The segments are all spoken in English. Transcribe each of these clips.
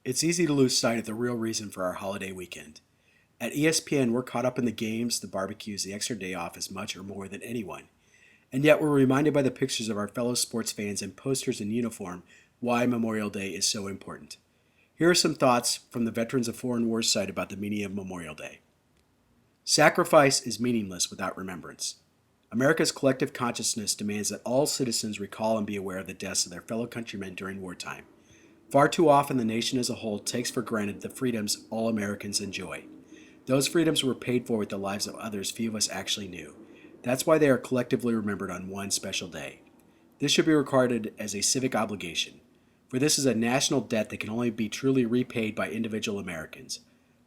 It's easy to lose sight of the real reason for our holiday weekend. At ESPN, we're caught up in the games, the barbecues, the extra day off as much or more than anyone. And yet we're reminded by the pictures of our fellow sports fans and posters in uniform why Memorial Day is so important. Here are some thoughts from the Veterans of Foreign Wars site about the meaning of Memorial Day. Sacrifice is meaningless without remembrance. America's collective consciousness demands that all citizens recall and be aware of the deaths of their fellow countrymen during wartime. Far too often, the nation as a whole takes for granted the freedoms all Americans enjoy. Those freedoms were paid for with the lives of others few of us actually knew. That's why they are collectively remembered on one special day. This should be regarded as a civic obligation, for this is a national debt that can only be truly repaid by individual Americans.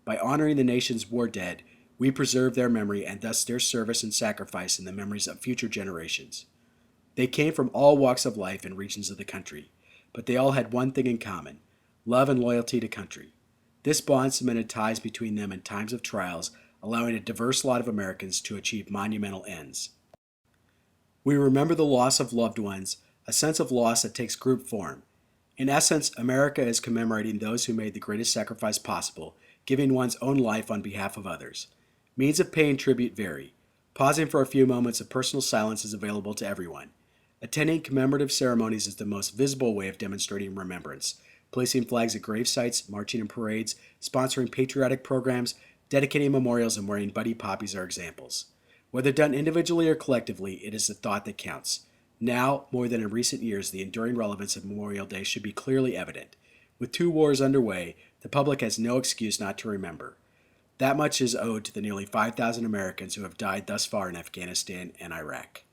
By honoring the nation's war dead, we preserve their memory and thus their service and sacrifice in the memories of future generations. They came from all walks of life and regions of the country, but they all had one thing in common: love and loyalty to country. This bond cemented ties between them in times of trials, allowing a diverse lot of Americans to achieve monumental ends. We remember the loss of loved ones, a sense of loss that takes group form. In essence, America is commemorating those who made the greatest sacrifice possible, giving one's own life on behalf of others. Means of paying tribute vary. Pausing for a few moments of personal silence is available to everyone. Attending commemorative ceremonies is the most visible way of demonstrating remembrance. Placing flags at grave sites, marching in parades, sponsoring patriotic programs, dedicating memorials, and wearing buddy poppies are examples. Whether done individually or collectively, it is the thought that counts. Now, more than in recent years, the enduring relevance of Memorial Day should be clearly evident. With two wars underway, the public has no excuse not to remember. That much is owed to the nearly 5,000 Americans who have died thus far in Afghanistan and Iraq.